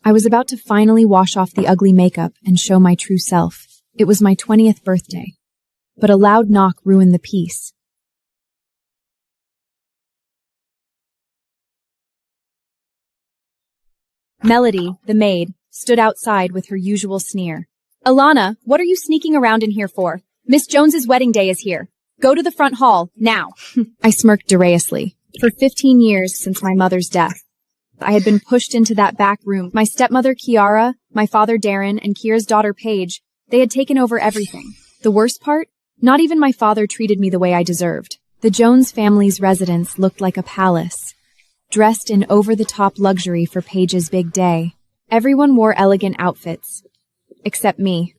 I was about to finally wash off the ugly makeup and show my true self. It was my 20th birthday. But a loud knock ruined the peace. Melody, the maid, stood outside with her usual sneer. "Elliana, what are you sneaking around in here for? Miss Jones's wedding day is here. Go to the front hall, now." I smirked deraously. For 15 years since my mother's death, I had been pushed into that back room. My stepmother, Kiara, my father, Darren, and Kiera's daughter, Paige, they had taken over everything. The worst part? Not even my father treated me the way I deserved. The Jones family's residence looked like a palace, dressed in over-the-top luxury for Paige's big day. Everyone wore elegant outfits, except me.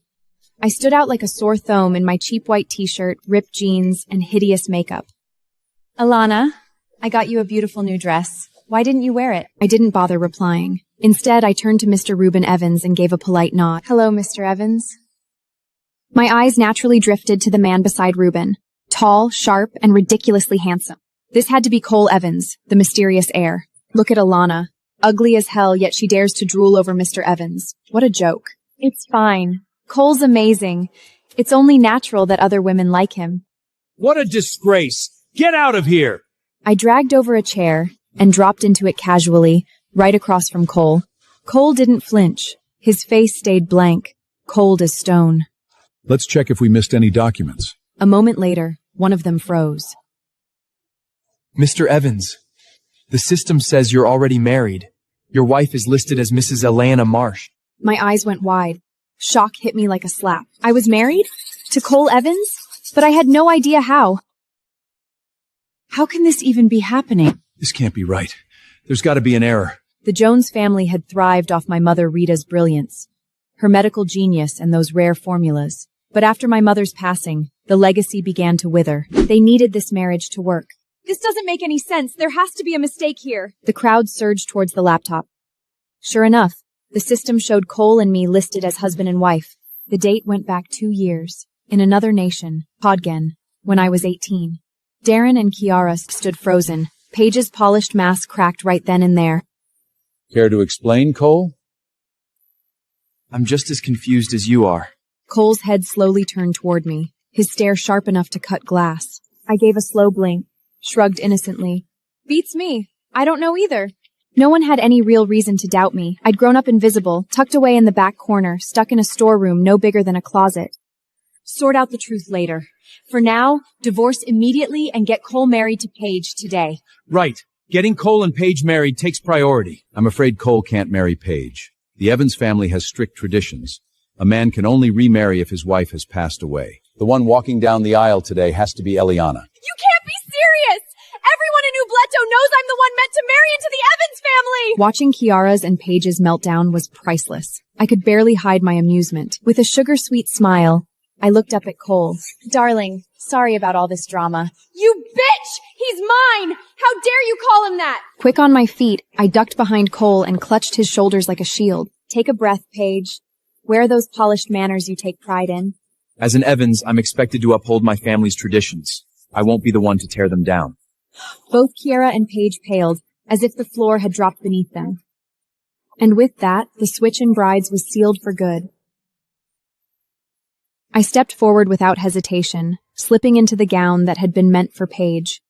I stood out like a sore thumb in my cheap white t-shirt, ripped jeans, and hideous makeup. "Elliana, I got you a beautiful new dress. Why didn't you wear it?" I didn't bother replying. Instead, I turned to Mr. Reuben Evans and gave a polite nod. "Hello, Mr. Evans." My eyes naturally drifted to the man beside Reuben, tall, sharp, and ridiculously handsome. This had to be Cole Evans, the mysterious heir. Look at Elliana. Ugly as hell, yet she dares to drool over Mr. Evans. What a joke. "It's fine. Cole's amazing. It's only natural that other women like him." "What a disgrace! Get out of here!" I dragged over a chair and dropped into it casually, right across from Cole. Cole didn't flinch. His face stayed blank, cold as stone. "Let's check if we missed any documents." A moment later, one of them froze. "Mr. Evans, the system says you're already married. Your wife is listed as Mrs. Elliana Marsh." My eyes went wide. Shock hit me like a slap. I was married? To Cole Evans? But I had no idea how. How can this even be happening? This can't be right. There's got to be an error. The Jones family had thrived off my mother Rita's brilliance, her medical genius, and those rare formulas. But after my mother's passing, the legacy began to wither. They needed this marriage to work. "This doesn't make any sense. There has to be a mistake here." The crowd surged towards the laptop. Sure enough, the system showed Cole and me listed as husband and wife. The date went back 2 years, in another nation, Podgen, when I was 18. Darren and Kiara stood frozen. Paige's polished mask cracked right then and there. Care to explain, Cole? "I'm just as confused as you are." Cole's head slowly turned toward me, his stare sharp enough to cut glass. I gave a slow blink, shrugged innocently. "Beats me. I don't know either." No one had any real reason to doubt me. I'd grown up invisible, tucked away in the back corner, stuck in a storeroom no bigger than a closet. Sort out the truth later. For now, divorce immediately and get Cole married to Paige today. Right. Getting Cole and Paige married takes priority. I'm afraid Cole can't marry Paige. The Evans family has strict traditions. A man can only remarry if his wife has passed away. The one walking down the aisle today has to be Elliana. You can't be serious! Everyone in Ubleto knows I'm the one meant to marry into the Evans family! Watching Kiara's and Paige's meltdown was priceless. I could barely hide my amusement. With a sugar-sweet smile, I looked up at Cole. "Darling, sorry about all this drama." "You bitch! He's mine! How dare you call him that?" Quick on my feet, I ducked behind Cole and clutched his shoulders like a shield. "Take a breath, Paige. Where are those polished manners you take pride in?" As an Evans, I'm expected to uphold my family's traditions. I won't be the one to tear them down. Both Kiara and Paige paled, as if the floor had dropped beneath them. And with that, the switch in brides was sealed for good. I stepped forward without hesitation, slipping into the gown that had been meant for Paige.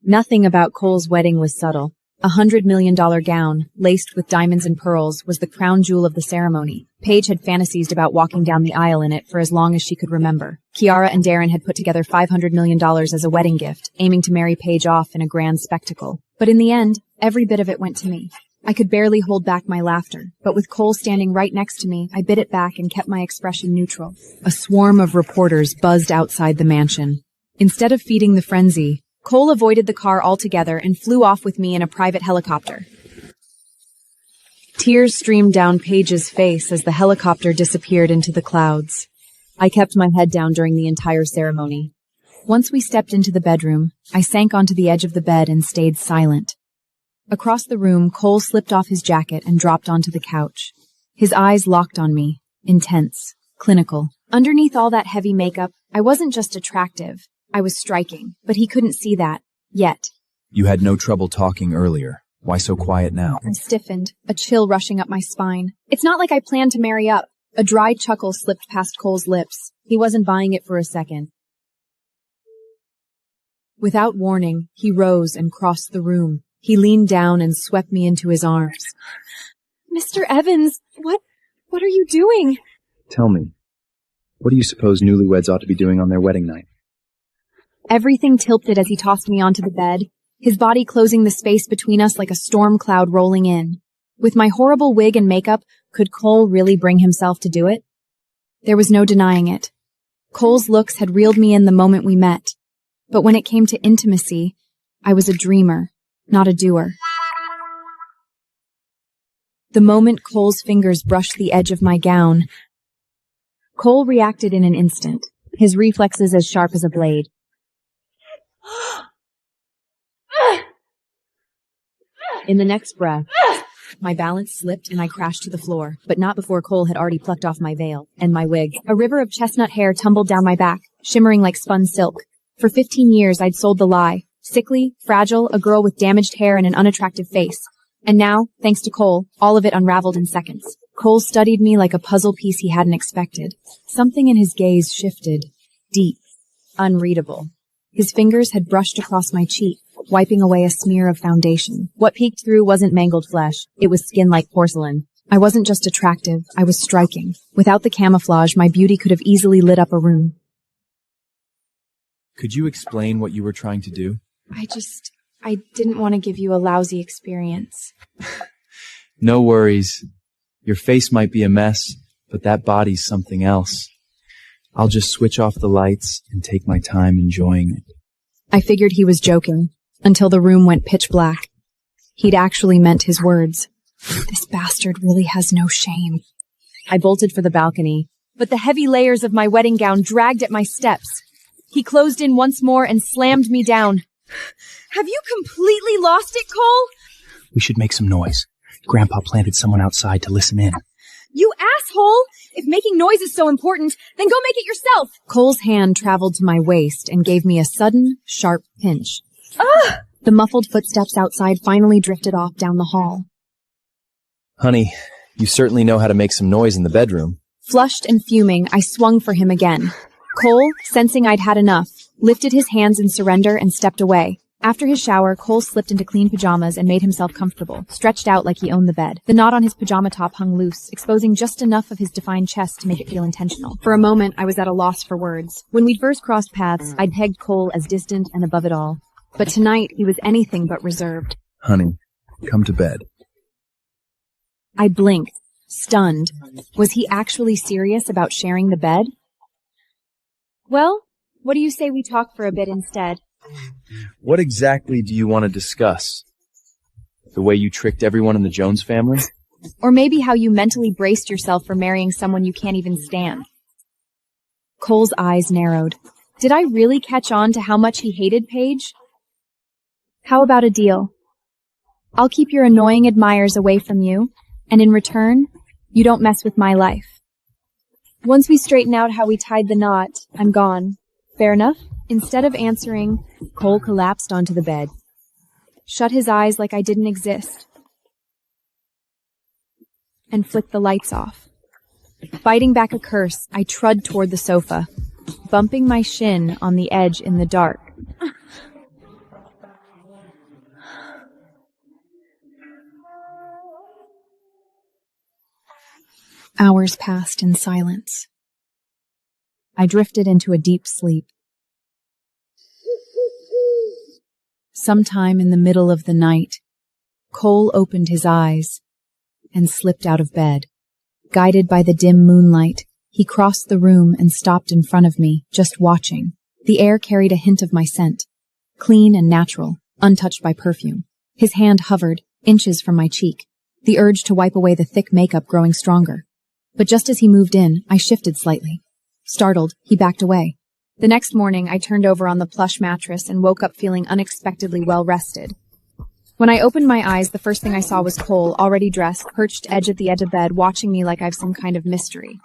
Nothing about Cole's wedding was subtle. A $100 million gown, laced with diamonds and pearls, was the crown jewel of the ceremony. Paige had fantasized about walking down the aisle in it for as long as she could remember. Kiara and Darren had put together $500 million as a wedding gift, aiming to marry Paige off in a grand spectacle. But in the end, every bit of it went to me. I could barely hold back my laughter, but with Cole standing right next to me, I bit it back and kept my expression neutral. A swarm of reporters buzzed outside the mansion. Instead of feeding the frenzy, Cole avoided the car altogether and flew off with me in a private helicopter. Tears streamed down Paige's face as the helicopter disappeared into the clouds. I kept my head down during the entire ceremony. Once we stepped into the bedroom, I sank onto the edge of the bed and stayed silent. Across the room, Cole slipped off his jacket and dropped onto the couch. His eyes locked on me, intense, clinical. Underneath all that heavy makeup, I wasn't just attractive. I was striking, but he couldn't see that, yet. You had no trouble talking earlier. Why so quiet now? I stiffened, a chill rushing up my spine. It's not like I planned to marry up. A dry chuckle slipped past Cole's lips. He wasn't buying it for a second. Without warning, he rose and crossed the room. He leaned down and swept me into his arms. Mr. Evans, what are you doing? Tell me, what do you suppose newlyweds ought to be doing on their wedding night? Everything tilted as he tossed me onto the bed, his body closing the space between us like a storm cloud rolling in. With my horrible wig and makeup, could Cole really bring himself to do it? There was no denying it. Cole's looks had reeled me in the moment we met. But when it came to intimacy, I was a dreamer, not a doer. The moment Cole's fingers brushed the edge of my gown, Cole reacted in an instant, his reflexes as sharp as a blade. In the next breath, my balance slipped and I crashed to the floor, but not before Cole had already plucked off my veil and my wig. A river of chestnut hair tumbled down my back, shimmering like spun silk. For 15 years, I'd sold the lie. Sickly, fragile, a girl with damaged hair and an unattractive face. And now, thanks to Cole, all of it unraveled in seconds. Cole studied me like a puzzle piece he hadn't expected. Something in his gaze shifted. Deep. Unreadable. His fingers had brushed across my cheek, wiping away a smear of foundation. What peeked through wasn't mangled flesh. It was skin like porcelain. I wasn't just attractive, I was striking. Without the camouflage, my beauty could have easily lit up a room. Could you explain what you were trying to do? I didn't want to give you a lousy experience. No worries. Your face might be a mess, but that body's something else. I'll just switch off the lights and take my time enjoying it. I figured he was joking, until the room went pitch black. He'd actually meant his words. This bastard really has no shame. I bolted for the balcony, but the heavy layers of my wedding gown dragged at my steps. He closed in once more and slammed me down. Have you completely lost it, Cole? We should make some noise. Grandpa planted someone outside to listen in. You asshole! If making noise is so important, then go make it yourself! Cole's hand traveled to my waist and gave me a sudden, sharp pinch. Ugh! The muffled footsteps outside finally drifted off down the hall. Honey, you certainly know how to make some noise in the bedroom. Flushed and fuming, I swung for him again. Cole, sensing I'd had enough, lifted his hands in surrender and stepped away. After his shower, Cole slipped into clean pajamas and made himself comfortable, stretched out like he owned the bed. The knot on his pajama top hung loose, exposing just enough of his defined chest to make it feel intentional. For a moment, I was at a loss for words. When we'd first crossed paths, I'd pegged Cole as distant and above it all. But tonight, he was anything but reserved. Honey, come to bed. I blinked, stunned. Was he actually serious about sharing the bed? Well, what do you say we talk for a bit instead? What exactly do you want to discuss? The way you tricked everyone in the Jones family? Or maybe how you mentally braced yourself for marrying someone you can't even stand. Cole's eyes narrowed. Did I really catch on to how much he hated Paige? How about a deal? I'll keep your annoying admirers away from you, and in return, you don't mess with my life. Once we straighten out how we tied the knot, I'm gone. Fair enough? Instead of answering, Cole collapsed onto the bed, shut his eyes like I didn't exist, and flicked the lights off. Fighting back a curse, I trudged toward the sofa, bumping my shin on the edge in the dark. Hours passed in silence. I drifted into a deep sleep. Sometime in the middle of the night, Cole opened his eyes and slipped out of bed. Guided by the dim moonlight, he crossed the room and stopped in front of me, just watching. The air carried a hint of my scent, clean and natural, untouched by perfume. His hand hovered, inches from my cheek, the urge to wipe away the thick makeup growing stronger. But just as he moved in, I shifted slightly. Startled, he backed away. The next morning, I turned over on the plush mattress and woke up feeling unexpectedly well-rested. When I opened my eyes, the first thing I saw was Cole, already dressed, perched at the edge of bed, watching me like I've some kind of mystery.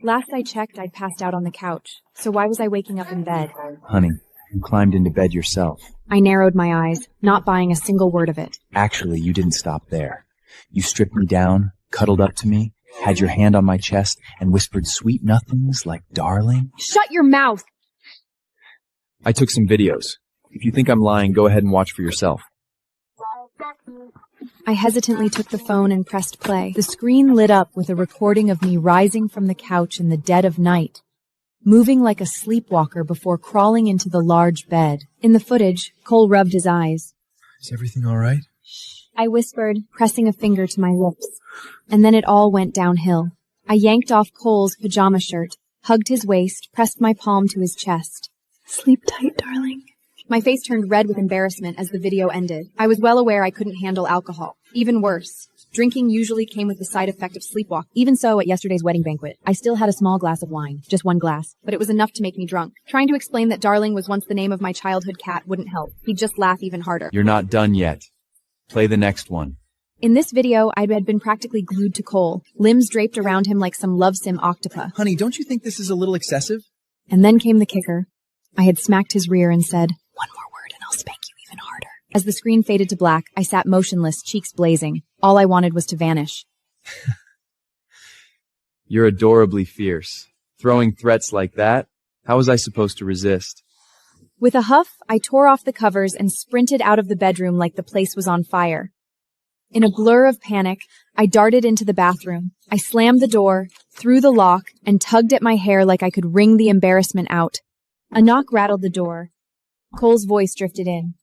Last I checked, I'd passed out on the couch, so why was I waking up in bed? Honey, and climbed into bed yourself. I narrowed my eyes, not buying a single word of it. Actually, you didn't stop there. You stripped me down, cuddled up to me, had your hand on my chest, and whispered sweet nothings like darling. Shut your mouth! I took some videos. If you think I'm lying, go ahead and watch for yourself. I hesitantly took the phone and pressed play. The screen lit up with a recording of me rising from the couch in the dead of night, moving like a sleepwalker before crawling into the large bed. In the footage, Cole rubbed his eyes. Is everything all right? I whispered, pressing a finger to my lips. And then it all went downhill. I yanked off Cole's pajama shirt, hugged his waist, pressed my palm to his chest. Sleep tight, darling. My face turned red with embarrassment as the video ended. I was well aware I couldn't handle alcohol. Even worse, drinking usually came with the side effect of sleepwalk. Even so, at yesterday's wedding banquet, I still had a small glass of wine. Just one glass. But it was enough to make me drunk. Trying to explain that Darling was once the name of my childhood cat wouldn't help. He'd just laugh even harder. You're not done yet. Play the next one. In this video, I had been practically glued to Cole, limbs draped around him like some love sim octopi. Honey, don't you think this is a little excessive? And then came the kicker. I had smacked his rear and said, "One more word and I'll spank you even harder." As the screen faded to black, I sat motionless, cheeks blazing. All I wanted was to vanish. You're adorably fierce. Throwing threats like that? How was I supposed to resist? With a huff, I tore off the covers and sprinted out of the bedroom like the place was on fire. In a blur of panic, I darted into the bathroom. I slammed the door, threw the lock, and tugged at my hair like I could wring the embarrassment out. A knock rattled the door. Cole's voice drifted in.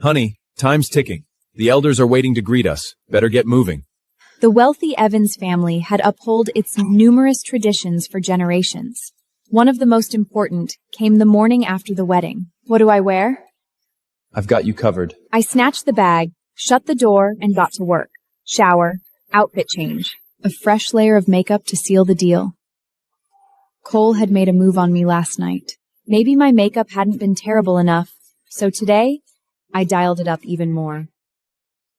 Honey, time's ticking. The elders are waiting to greet us. Better get moving. The wealthy Evans family had upheld its numerous traditions for generations. One of the most important came the morning after the wedding. What do I wear? I've got you covered. I snatched the bag, shut the door, and got to work. Shower, outfit change, a fresh layer of makeup to seal the deal. Cole had made a move on me last night. Maybe my makeup hadn't been terrible enough, so today, I dialed it up even more.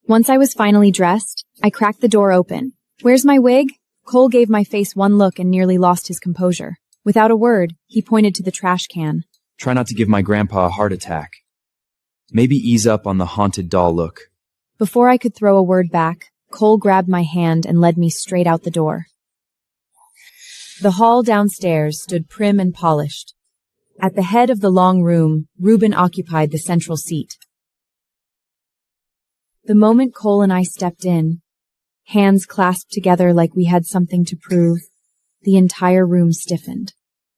Once I was finally dressed, I cracked the door open. "Where's my wig?" Cole gave my face one look and nearly lost his composure. Without a word, he pointed to the trash can. Try not to give my grandpa a heart attack. Maybe ease up on the haunted doll look. Before I could throw a word back, Cole grabbed my hand and led me straight out the door. The hall downstairs stood prim and polished. At the head of the long room, Reuben occupied the central seat. The moment Cole and I stepped in, hands clasped together like we had something to prove, the entire room stiffened.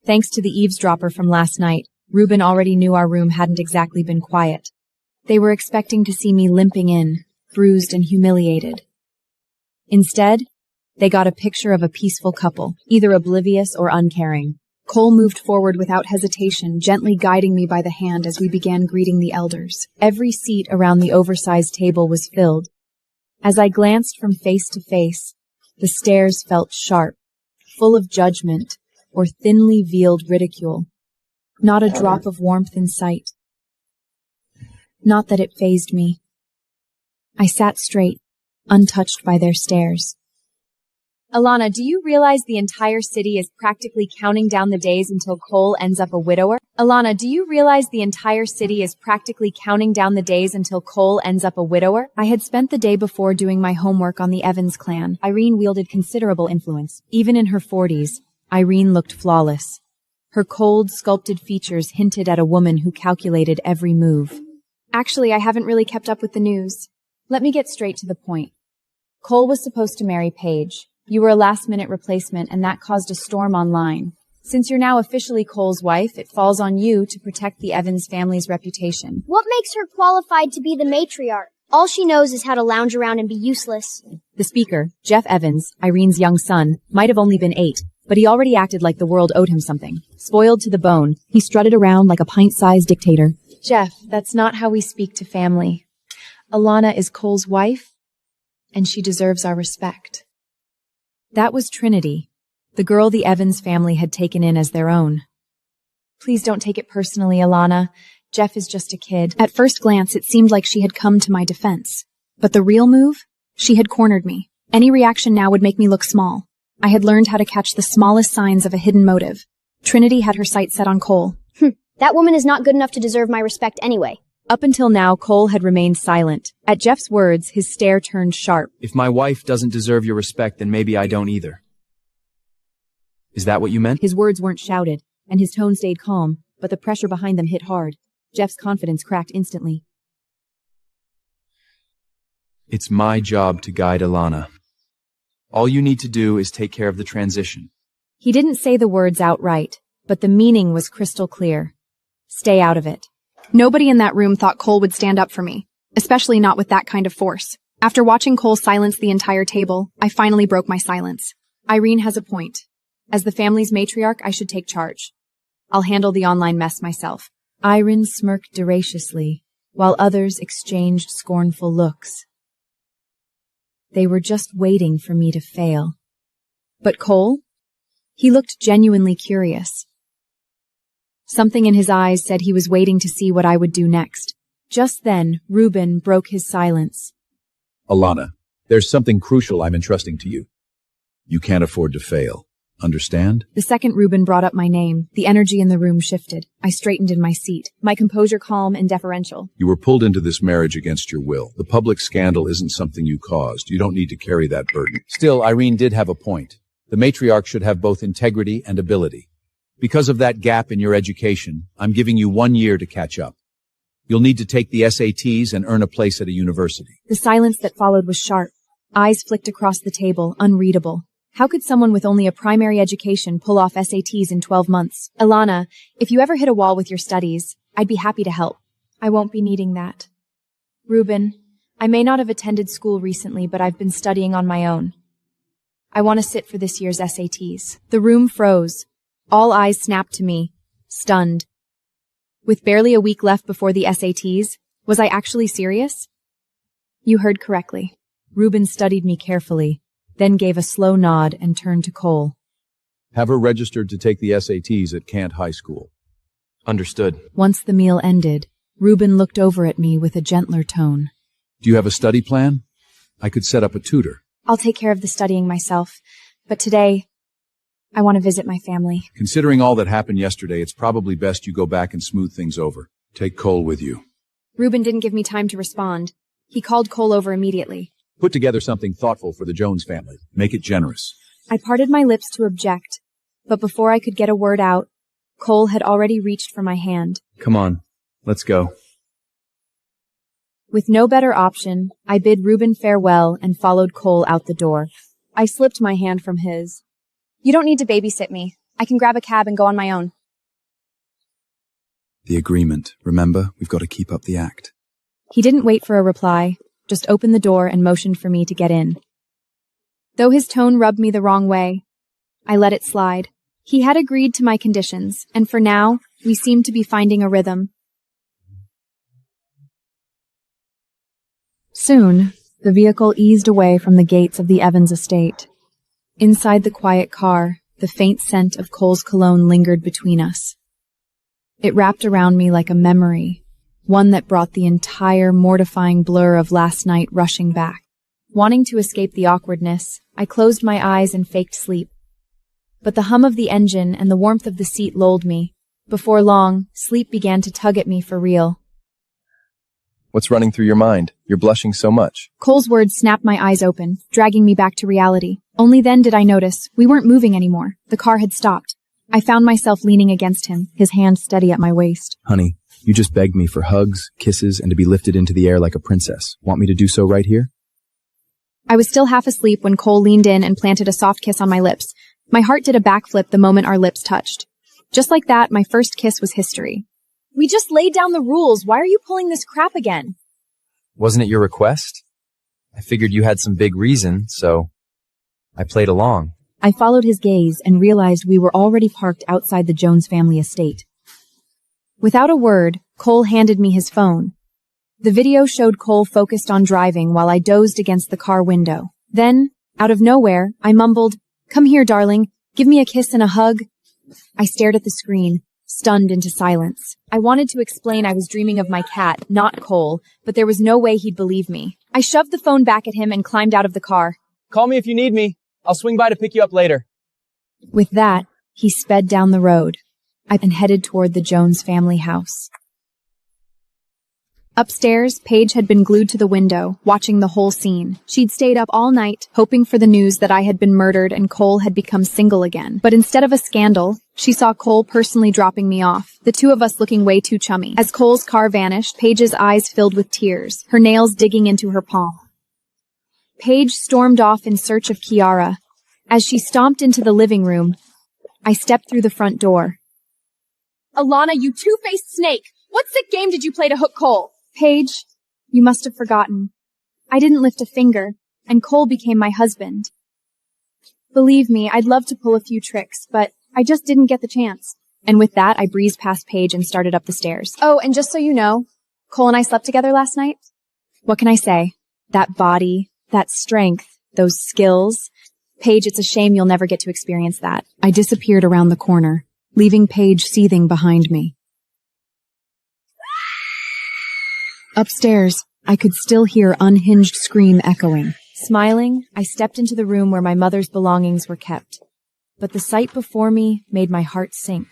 Thanks to the eavesdropper from last night, Reuben already knew our room hadn't exactly been quiet. They were expecting to see me limping in, bruised and humiliated. Instead, they got a picture of a peaceful couple, either oblivious or uncaring. Cole moved forward without hesitation, gently guiding me by the hand as we began greeting the elders. Every seat around the oversized table was filled. As I glanced from face to face, the stares felt sharp, full of judgment or thinly veiled ridicule. Not a drop of warmth in sight. Not that it fazed me. I sat straight, untouched by their stares. "Elliana, do you realize the entire city is practically counting down the days until Cole ends up a widower?" "Elliana, do you realize the entire city is practically counting down the days until Cole ends up a widower?" I had spent the day before doing my homework on the Evans clan. Irene wielded considerable influence. Even in her 40s, Irene looked flawless. Her cold, sculpted features hinted at a woman who calculated every move. "Actually, I haven't really kept up with the news. Let me get straight to the point. Cole was supposed to marry Paige. You were a last-minute replacement, and that caused a storm online. Since you're now officially Cole's wife, it falls on you to protect the Evans family's reputation." What makes her qualified to be the matriarch? All she knows is how to lounge around and be useless. The speaker, Jeff Evans, Irene's young son, might have only been 8, but he already acted like the world owed him something. Spoiled to the bone, he strutted around like a pint-sized dictator. "Jeff, that's not how we speak to family. Elliana is Cole's wife, and she deserves our respect." That was Trinity, the girl the Evans family had taken in as their own. "Please don't take it personally, Elliana. Jeff is just a kid." At first glance, it seemed like she had come to my defense. But the real move? She had cornered me. Any reaction now would make me look small. I had learned how to catch the smallest signs of a hidden motive. Trinity had her sights set on Cole. That woman is not good enough to deserve my respect anyway. Up until now, Cole had remained silent. At Jeff's words, his stare turned sharp. If my wife doesn't deserve your respect, then maybe I don't either. Is that what you meant? His words weren't shouted, and his tone stayed calm, but the pressure behind them hit hard. Jeff's confidence cracked instantly. It's my job to guide Elliana. All you need to do is take care of the transition. He didn't say the words outright, but the meaning was crystal clear. Stay out of it. Nobody in that room thought Cole would stand up for me, especially not with that kind of force. After watching Cole silence the entire table, I finally broke my silence. Irene has a point. As the family's matriarch, I should take charge. I'll handle the online mess myself. Irene smirked deliciously, while others exchanged scornful looks. They were just waiting for me to fail. But Cole? He looked genuinely curious. Something in his eyes said he was waiting to see what I would do next. Just then, Reuben broke his silence. Elliana, there's something crucial I'm entrusting to you. You can't afford to fail. Understand? The second Reuben brought up my name, the energy in the room shifted. I straightened in my seat, my composure calm and deferential. You were pulled into this marriage against your will. The public scandal isn't something you caused. You don't need to carry that burden. Still, Irene did have a point. The matriarch should have both integrity and ability. Because of that gap in your education, I'm giving you 1 year to catch up. You'll need to take the SATs and earn a place at a university. The silence that followed was sharp. Eyes flicked across the table, unreadable. How could someone with only a primary education pull off SATs in 12 months? Elliana, if you ever hit a wall with your studies, I'd be happy to help. I won't be needing that. Reuben, I may not have attended school recently, but I've been studying on my own. I want to sit for this year's SATs. The room froze. All eyes snapped to me, stunned. With barely a week left before the SATs, was I actually serious? You heard correctly. Reuben studied me carefully, then gave a slow nod and turned to Cole. Have her registered to take the SATs at Kent High School. Understood. Once the meal ended, Reuben looked over at me with a gentler tone. Do you have a study plan? I could set up a tutor. I'll take care of the studying myself, but today, I want to visit my family. Considering all that happened yesterday, it's probably best you go back and smooth things over. Take Cole with you. Reuben didn't give me time to respond. He called Cole over immediately. Put together something thoughtful for the Jones family. Make it generous. I parted my lips to object, but before I could get a word out, Cole had already reached for my hand. Come on, let's go. With no better option, I bid Reuben farewell and followed Cole out the door. I slipped my hand from his. You don't need to babysit me. I can grab a cab and go on my own. The agreement. Remember, we've got to keep up the act. He didn't wait for a reply, just opened the door and motioned for me to get in. Though his tone rubbed me the wrong way, I let it slide. He had agreed to my conditions, and for now, we seemed to be finding a rhythm. Soon, the vehicle eased away from the gates of the Evans estate. Inside the quiet car, the faint scent of Cole's cologne lingered between us. It wrapped around me like a memory, one that brought the entire mortifying blur of last night rushing back. Wanting to escape the awkwardness, I closed my eyes and faked sleep. But the hum of the engine and the warmth of the seat lulled me. Before long, sleep began to tug at me for real. What's running through your mind? You're blushing so much. Cole's words snapped my eyes open, dragging me back to reality. Only then did I notice we weren't moving anymore. The car had stopped. I found myself leaning against him, his hand steady at my waist. Honey, you just begged me for hugs, kisses, and to be lifted into the air like a princess. Want me to do so right here? I was still half asleep when Cole leaned in and planted a soft kiss on my lips. My heart did a backflip the moment our lips touched. Just like that, my first kiss was history. We just laid down the rules. Why are you pulling this crap again? Wasn't it your request? I figured you had some big reason, so I played along. I followed his gaze and realized we were already parked outside the Jones family estate. Without a word, Cole handed me his phone. The video showed Cole focused on driving while I dozed against the car window. Then, out of nowhere, I mumbled, "Come here, darling. Give me a kiss and a hug." I stared at the screen, stunned into silence. I wanted to explain I was dreaming of my cat, not Cole, but there was no way he'd believe me. I shoved the phone back at him and climbed out of the car. Call me if you need me. I'll swing by to pick you up later. With that, he sped down the road. and headed toward the Jones family house. Upstairs, Paige had been glued to the window, watching the whole scene. She'd stayed up all night, hoping for the news that I had been murdered and Cole had become single again. But instead of a scandal, she saw Cole personally dropping me off, the two of us looking way too chummy. As Cole's car vanished, Paige's eyes filled with tears, her nails digging into her palm. Paige stormed off in search of Kiara. As she stomped into the living room, I stepped through the front door. Elliana, you two-faced snake! What sick game did you play to hook Cole? Paige, you must have forgotten. I didn't lift a finger, and Cole became my husband. Believe me, I'd love to pull a few tricks, but I just didn't get the chance. And with that, I breezed past Paige and started up the stairs. Oh, and just so you know, Cole and I slept together last night. What can I say? That body, that strength, those skills. Paige, it's a shame you'll never get to experience that. I disappeared around the corner, leaving Paige seething behind me. Upstairs, I could still hear unhinged scream echoing. Smiling, I stepped into the room where my mother's belongings were kept. But the sight before me made my heart sink.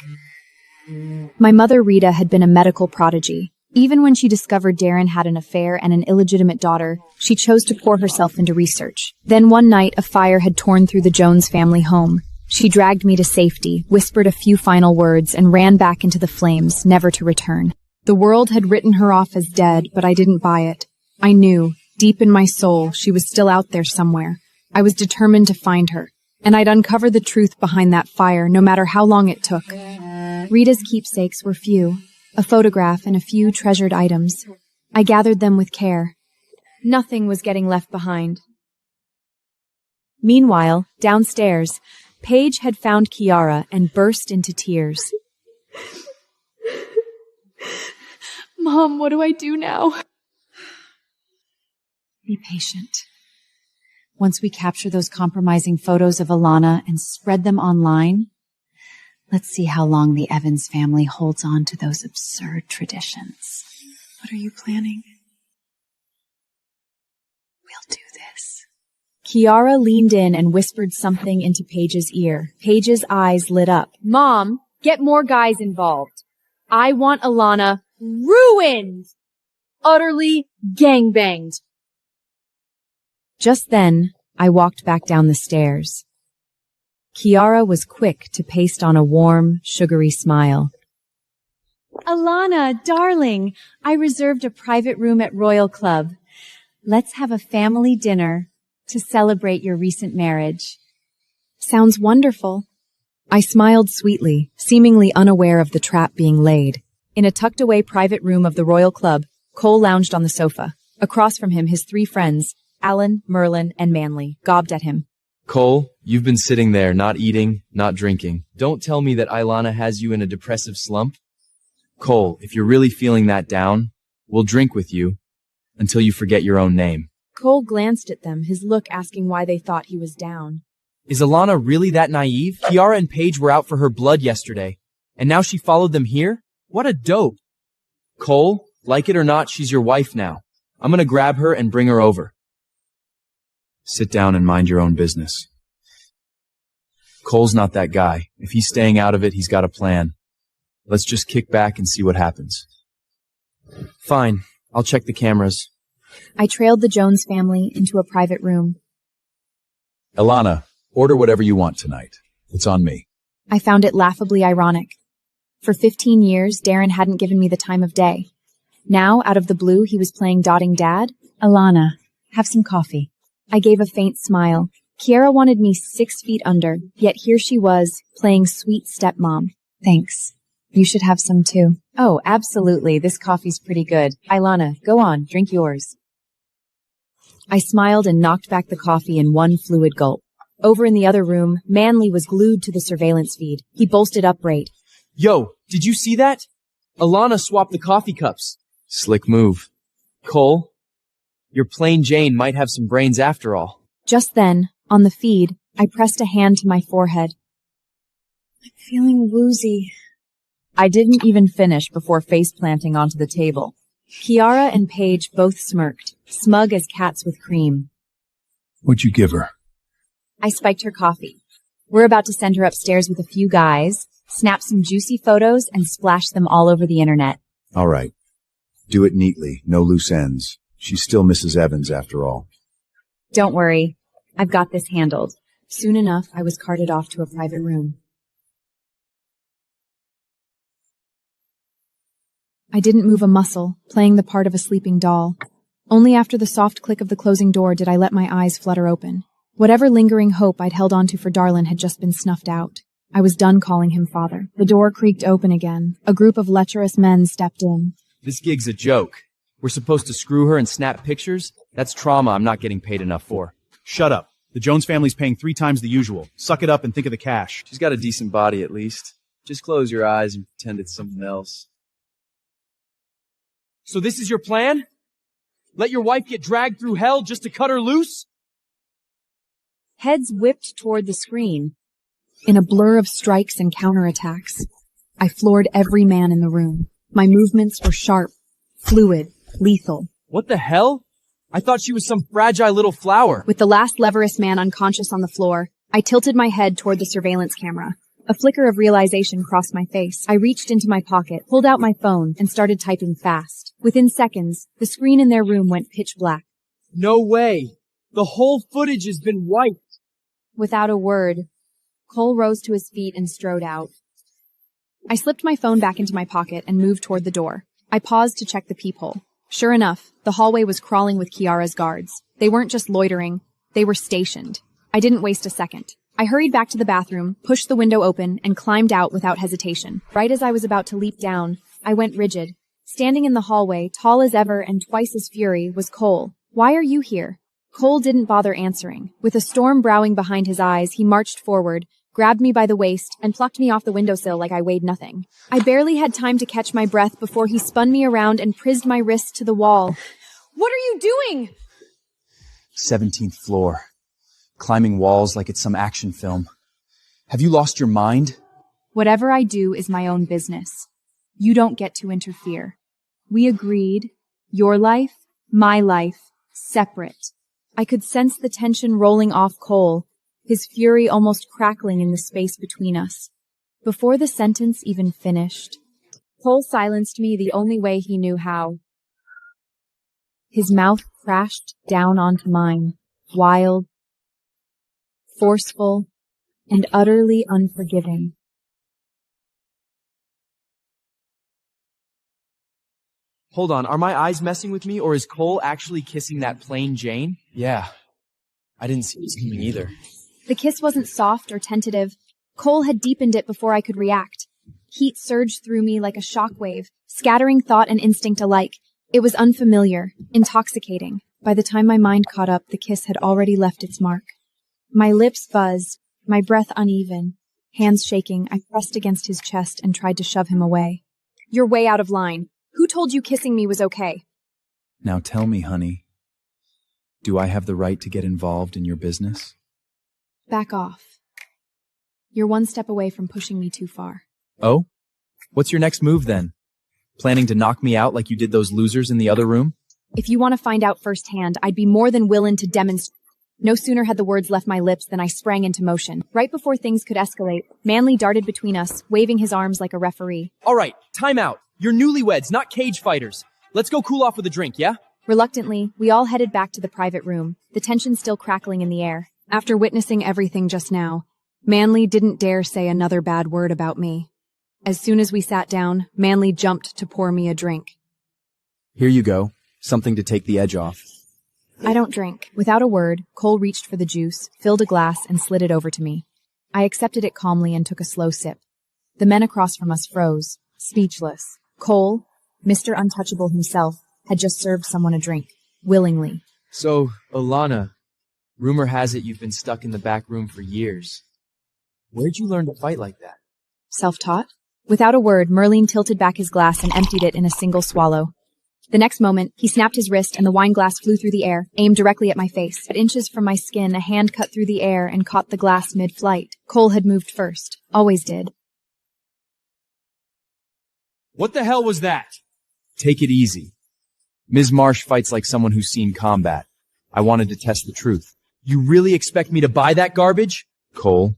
My mother, Rita, had been a medical prodigy. Even when she discovered Darren had an affair and an illegitimate daughter, she chose to pour herself into research. Then one night, a fire had torn through the Jones family home. She dragged me to safety, whispered a few final words, and ran back into the flames, never to return. The world had written her off as dead, but I didn't buy it. I knew, deep in my soul, she was still out there somewhere. I was determined to find her, and I'd uncover the truth behind that fire, no matter how long it took. Rita's keepsakes were few, a photograph and a few treasured items. I gathered them with care. Nothing was getting left behind. Meanwhile, downstairs, Paige had found Kiara and burst into tears. Mom, what do I do now? Be patient. Once we capture those compromising photos of Elliana and spread them online, let's see how long the Evans family holds on to those absurd traditions. What are you planning? We'll do this. Kiara leaned in and whispered something into Paige's ear. Paige's eyes lit up. Mom, get more guys involved. I want Elliana ruined! Utterly gangbanged. Just then, I walked back down the stairs. Kiara was quick to paste on a warm, sugary smile. Elliana, darling, I reserved a private room at Royal Club. Let's have a family dinner to celebrate your recent marriage. Sounds wonderful. I smiled sweetly, seemingly unaware of the trap being laid. In a tucked-away private room of the Royal Club, Cole lounged on the sofa. Across from him, his three friends, Alan, Merlin, and Manly, gawped at him. Cole, you've been sitting there, not eating, not drinking. Don't tell me that Elliana has you in a depressive slump. Cole, if you're really feeling that down, we'll drink with you until you forget your own name. Cole glanced at them, his look asking why they thought he was down. Is Elliana really that naive? Kiara and Paige were out for her blood yesterday, and now she followed them here? What a dope. Cole, like it or not, she's your wife now. I'm gonna grab her and bring her over. Sit down and mind your own business. Cole's not that guy. If he's staying out of it, he's got a plan. Let's just kick back and see what happens. Fine. I'll check the cameras. I trailed the Jones family into a private room. Elliana, order whatever you want tonight. It's on me. I found it laughably ironic. For 15 years, Darren hadn't given me the time of day. Now, out of the blue, he was playing Dotting Dad. Elliana, have some coffee. I gave a faint smile. Kiara wanted me 6 feet under, yet here she was, playing sweet stepmom. Thanks. You should have some too. Oh, absolutely. This coffee's pretty good. Elliana, go on, drink yours. I smiled and knocked back the coffee in one fluid gulp. Over in the other room, Manly was glued to the surveillance feed. He bolstered upright. Yo, did you see that? Elliana swapped the coffee cups. Slick move. Cole, your plain Jane might have some brains after all. Just then, on the feed, I pressed a hand to my forehead. I'm feeling woozy. I didn't even finish before face-planting onto the table. Kiara and Paige both smirked, smug as cats with cream. What'd you give her? I spiked her coffee. We're about to send her upstairs with a few guys, snap some juicy photos, and splash them all over the internet. All right. Do it neatly, no loose ends. She's still Mrs. Evans after all. Don't worry, I've got this handled. Soon enough, I was carted off to a private room. I didn't move a muscle, playing the part of a sleeping doll. Only after the soft click of the closing door did I let my eyes flutter open. Whatever lingering hope I'd held onto for Darlin had just been snuffed out. I was done calling him father. The door creaked open again. A group of lecherous men stepped in. This gig's a joke. We're supposed to screw her and snap pictures? That's trauma I'm not getting paid enough for. Shut up. The Jones family's paying 3 times the usual. Suck it up and think of the cash. She's got a decent body at least. Just close your eyes and pretend it's someone else. So this is your plan? Let your wife get dragged through hell just to cut her loose? Heads whipped toward the screen. In a blur of strikes and counterattacks, I floored every man in the room. My movements were sharp, fluid, lethal. What the hell? I thought she was some fragile little flower. With the last leverous man unconscious on the floor, I tilted my head toward the surveillance camera. A flicker of realization crossed my face. I reached into my pocket, pulled out my phone, and started typing fast. Within seconds, the screen in their room went pitch black. No way. The whole footage has been wiped. Without a word, Cole rose to his feet and strode out. I slipped my phone back into my pocket and moved toward the door. I paused to check the peephole. Sure enough, the hallway was crawling with Kiara's guards. They weren't just loitering, they were stationed. I didn't waste a second. I hurried back to the bathroom, pushed the window open, and climbed out without hesitation. Right as I was about to leap down, I went rigid. Standing in the hallway, tall as ever and twice as fury, was Cole. "Why are you here?" Cole didn't bother answering. With a storm browing behind his eyes, he marched forward, grabbed me by the waist, and plucked me off the windowsill like I weighed nothing. I barely had time to catch my breath before he spun me around and prised my wrist to the wall. "What are you doing?" 17th floor. Climbing walls like it's some action film. Have you lost your mind? "Whatever I do is my own business. You don't get to interfere. We agreed. Your life, my life, separate." I could sense the tension rolling off Cole, his fury almost crackling in the space between us. Before the sentence even finished, Cole silenced me the only way he knew how. His mouth crashed down onto mine, wild, forceful, and utterly unforgiving. Hold on, are my eyes messing with me, or is Cole actually kissing that plain Jane? Yeah. I didn't see this coming either. The kiss wasn't soft or tentative. Cole had deepened it before I could react. Heat surged through me like a shockwave, scattering thought and instinct alike. It was unfamiliar, intoxicating. By the time my mind caught up, the kiss had already left its mark. My lips buzzed, my breath uneven. Hands shaking, I pressed against his chest and tried to shove him away. "You're way out of line. Who told you kissing me was okay?" Now tell me, honey, do I have the right to get involved in your business? Back off. You're one step away from pushing me too far. Oh? What's your next move then? Planning to knock me out like you did those losers in the other room? If you want to find out firsthand, I'd be more than willing to demonstrate. No sooner had the words left my lips than I sprang into motion. Right before things could escalate, Manley darted between us, waving his arms like a referee. All right, time out. You're newlyweds, not cage fighters. Let's go cool off with a drink, yeah? Reluctantly, we all headed back to the private room, the tension still crackling in the air. After witnessing everything just now, Manley didn't dare say another bad word about me. As soon as we sat down, Manley jumped to pour me a drink. Here you go. Something to take the edge off. I don't drink. Without a word, Cole reached for the juice, filled a glass, and slid it over to me. I accepted it calmly and took a slow sip. The men across from us froze, speechless. Cole, Mr. Untouchable himself, had just served someone a drink, willingly. So, Elliana, rumor has it you've been stuck in the back room for years. Where'd you learn to fight like that? Self-taught? Without a word, Merlin tilted back his glass and emptied it in a single swallow. The next moment, he snapped his wrist and the wine glass flew through the air, aimed directly at my face. At inches from my skin, a hand cut through the air and caught the glass mid-flight. Cole had moved first. Always did. What the hell was that? Take it easy. Ms. Marsh fights like someone who's seen combat. I wanted to test the truth. You really expect me to buy that garbage? Cole,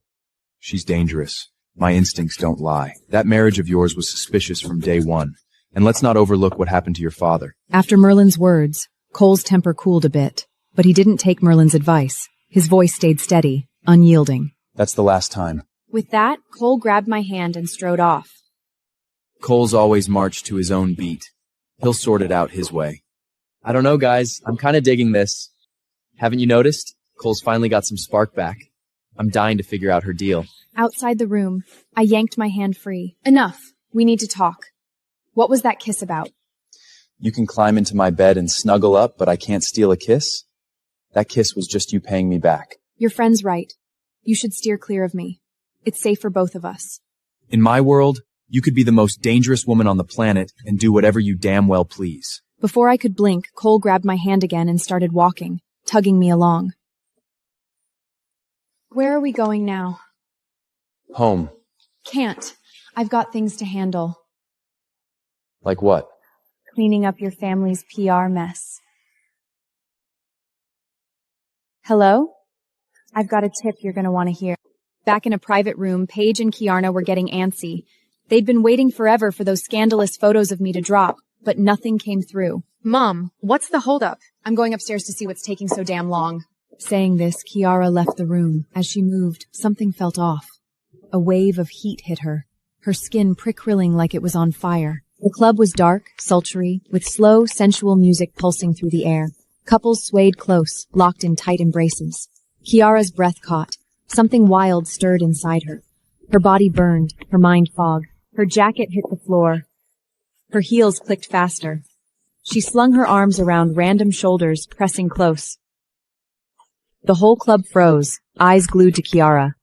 she's dangerous. My instincts don't lie. That marriage of yours was suspicious from day one. And let's not overlook what happened to your father. After Merlin's words, Cole's temper cooled a bit, but he didn't take Merlin's advice. His voice stayed steady, unyielding. That's the last time. With that, Cole grabbed my hand and strode off. Cole's always marched to his own beat. He'll sort it out his way. I don't know, guys. I'm kind of digging this. Haven't you noticed? Cole's finally got some spark back. I'm dying to figure out her deal. Outside the room, I yanked my hand free. Enough. We need to talk. What was that kiss about? You can climb into my bed and snuggle up, but I can't steal a kiss? That kiss was just you paying me back. Your friend's right. You should steer clear of me. It's safe for both of us. In my world, you could be the most dangerous woman on the planet and do whatever you damn well please. Before I could blink, Cole grabbed my hand again and started walking, tugging me along. Where are we going now? Home. Can't. I've got things to handle. Like what? Cleaning up your family's PR mess. Hello? I've got a tip you're going to want to hear. Back in a private room, Paige and Kiarna were getting antsy. They'd been waiting forever for those scandalous photos of me to drop, but nothing came through. Mom, what's the holdup? I'm going upstairs to see what's taking so damn long. Saying this, Kiara left the room. As she moved, something felt off. A wave of heat hit her, her skin prick-rilling like it was on fire. The club was dark, sultry, with slow, sensual music pulsing through the air. Couples swayed close, locked in tight embraces. Kiara's breath caught. Something wild stirred inside her. Her body burned, her mind fogged. Her jacket hit the floor. Her heels clicked faster. She slung her arms around random shoulders, pressing close. The whole club froze, eyes glued to Kiara.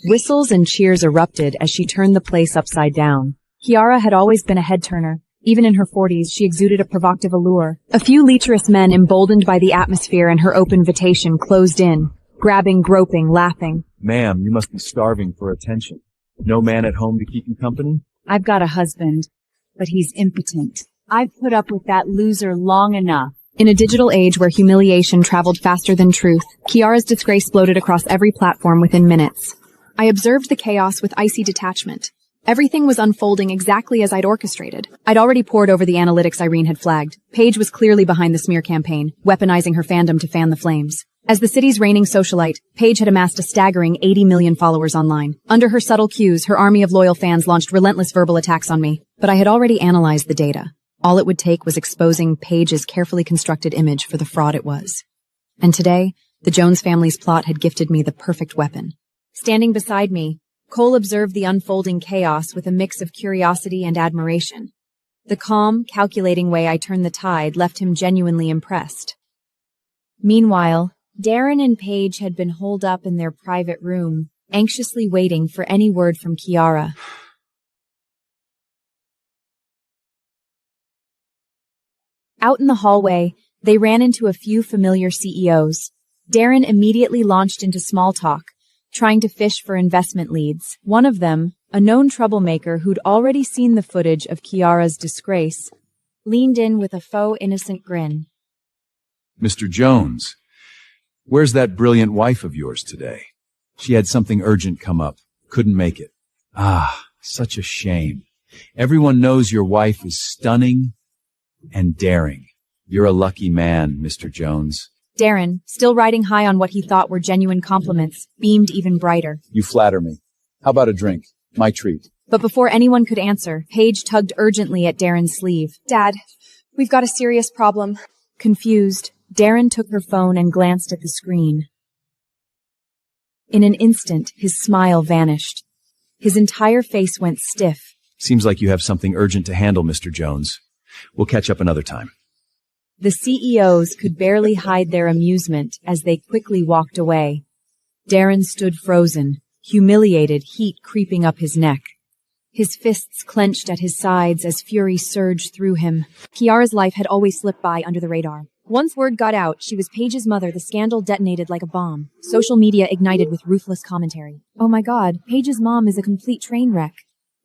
Whistles and cheers erupted as she turned the place upside down. Kiara had always been a head-turner. Even in her 40s, she exuded a provocative allure. A few lecherous men, emboldened by the atmosphere and her open invitation, closed in, grabbing, groping, laughing. Ma'am, you must be starving for attention. No man at home to keep you company? I've got a husband, but he's impotent. I've put up with that loser long enough. In a digital age where humiliation traveled faster than truth, Kiara's disgrace floated across every platform within minutes. I observed the chaos with icy detachment. Everything was unfolding exactly as I'd orchestrated. I'd already pored over the analytics Irene had flagged. Paige was clearly behind the smear campaign, weaponizing her fandom to fan the flames. As the city's reigning socialite, Paige had amassed a staggering 80 million followers online. Under her subtle cues, her army of loyal fans launched relentless verbal attacks on me. But I had already analyzed the data. All it would take was exposing Paige's carefully constructed image for the fraud it was. And today, the Jones family's plot had gifted me the perfect weapon. Standing beside me, Cole observed the unfolding chaos with a mix of curiosity and admiration. The calm, calculating way I turned the tide left him genuinely impressed. Meanwhile, Darren and Paige had been holed up in their private room, anxiously waiting for any word from Kiara. Out in the hallway, they ran into a few familiar CEOs. Darren immediately launched into small talk, trying to fish for investment leads. One of them, a known troublemaker who'd already seen the footage of Kiara's disgrace, leaned in with a faux innocent grin. Mr. Jones, where's that brilliant wife of yours today? She had something urgent come up. Couldn't make it. Ah, such a shame. Everyone knows your wife is stunning and daring. You're a lucky man, Mr. Jones. Darren, still riding high on what he thought were genuine compliments, beamed even brighter. You flatter me. How about a drink? My treat. But before anyone could answer, Paige tugged urgently at Darren's sleeve. Dad, we've got a serious problem. Confused, Darren took her phone and glanced at the screen. In an instant, his smile vanished. His entire face went stiff. Seems like you have something urgent to handle, Mr. Jones. We'll catch up another time. The CEOs could barely hide their amusement as they quickly walked away. Darren stood frozen, humiliated, heat creeping up his neck. His fists clenched at his sides as fury surged through him. Kiara's life had always slipped by under the radar. Once word got out she was Paige's mother, the scandal detonated like a bomb. Social media ignited with ruthless commentary. Oh my god, Paige's mom is a complete train wreck.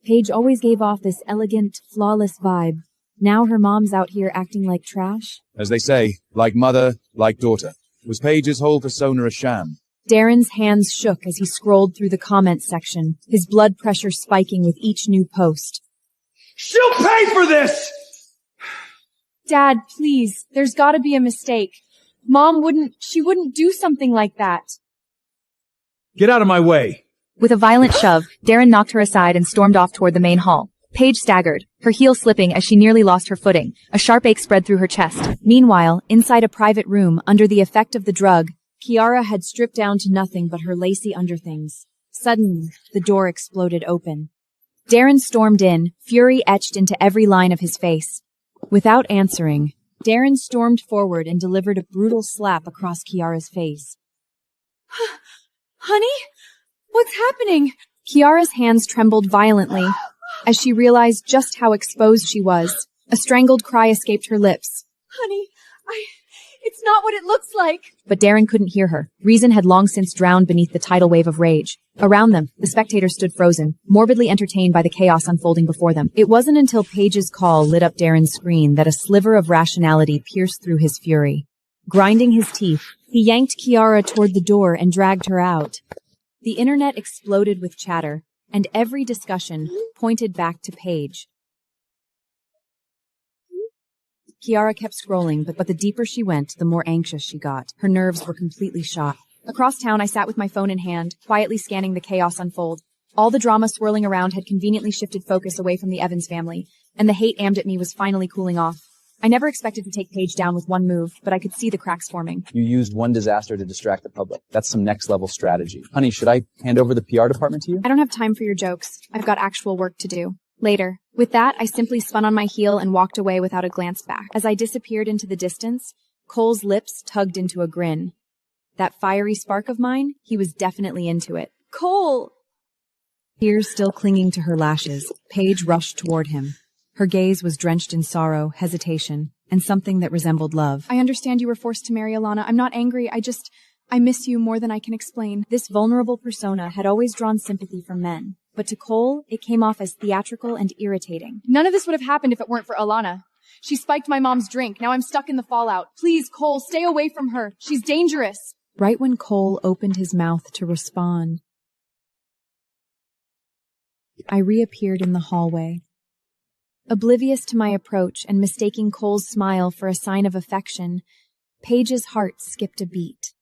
Paige always gave off this elegant, flawless vibe. Now her mom's out here acting like trash? As they say, like mother, like daughter. Was Paige's whole persona a sham? Darren's hands shook as he scrolled through the comments section, his blood pressure spiking with each new post. She'll pay for this! Dad, please, there's gotta be a mistake. Mom wouldn't do something like that. Get out of my way. With a violent shove, Darren knocked her aside and stormed off toward the main hall. Paige staggered, her heel slipping as she nearly lost her footing. A sharp ache spread through her chest. Meanwhile, inside a private room, under the effect of the drug, Kiara had stripped down to nothing but her lacy underthings. Suddenly, the door exploded open. Darren stormed in, fury etched into every line of his face. Without answering, Darren stormed forward and delivered a brutal slap across Kiara's face. Honey? What's happening? Kiara's hands trembled violently as she realized just how exposed she was. A strangled cry escaped her lips. Honey, it's not what it looks like. But Darren couldn't hear her. Reason had long since drowned beneath the tidal wave of rage. Around them, the spectators stood frozen, morbidly entertained by the chaos unfolding before them. It wasn't until Paige's call lit up Darren's screen that a sliver of rationality pierced through his fury. Grinding his teeth, he yanked Kiara toward the door and dragged her out. The internet exploded with chatter, and every discussion pointed back to Paige. Kiara kept scrolling, but the deeper she went, the more anxious she got. Her nerves were completely shot. Across town, I sat with my phone in hand, quietly scanning the chaos unfold. All the drama swirling around had conveniently shifted focus away from the Evans family, and the hate aimed at me was finally cooling off. I never expected to take Paige down with one move, but I could see the cracks forming. You used one disaster to distract the public. That's some next-level strategy. Honey, should I hand over the PR department to you? I don't have time for your jokes. I've got actual work to do. Later. With that, I simply spun on my heel and walked away without a glance back. As I disappeared into the distance, Cole's lips tugged into a grin. That fiery spark of mine, he was definitely into it. Cole! Tears still clinging to her lashes, Paige rushed toward him. Her gaze was drenched in sorrow, hesitation, and something that resembled love. I understand you were forced to marry Elliana. I'm not angry. I miss you more than I can explain. This vulnerable persona had always drawn sympathy from men. But to Cole, it came off as theatrical and irritating. None of this would have happened if it weren't for Elliana. She spiked my mom's drink. Now I'm stuck in the fallout. Please, Cole, stay away from her. She's dangerous. Right when Cole opened his mouth to respond, I reappeared in the hallway. Oblivious to my approach and mistaking Cole's smile for a sign of affection, Paige's heart skipped a beat.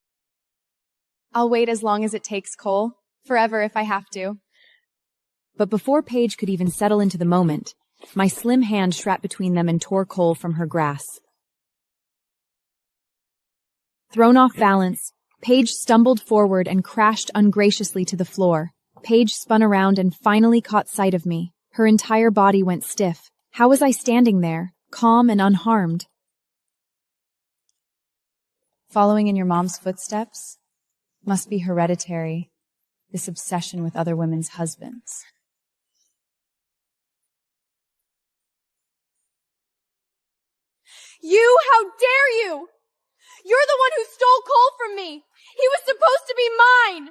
I'll wait as long as it takes, Cole. Forever if I have to. But before Paige could even settle into the moment, my slim hand strapped between them and tore Cole from her grasp. Thrown off balance, Paige stumbled forward and crashed ungraciously to the floor. Paige spun around and finally caught sight of me. Her entire body went stiff. How was I standing there, calm and unharmed? Following in your mom's footsteps? Must be hereditary, this obsession with other women's husbands. You! How dare you! You're the one who stole Cole from me! He was supposed to be mine!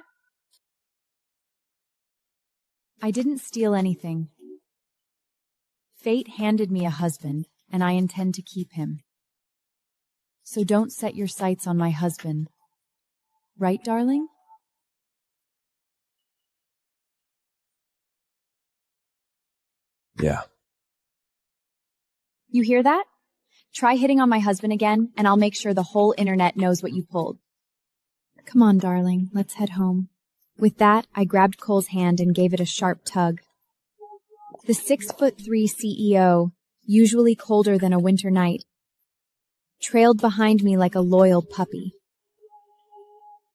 I didn't steal anything. Fate handed me a husband, and I intend to keep him. So don't set your sights on my husband. Right, darling? Yeah. You hear that? Try hitting on my husband again, and I'll make sure the whole internet knows what you pulled. Come on, darling, let's head home. With that, I grabbed Cole's hand and gave it a sharp tug. The 6'3" CEO, usually colder than a winter night, trailed behind me like a loyal puppy.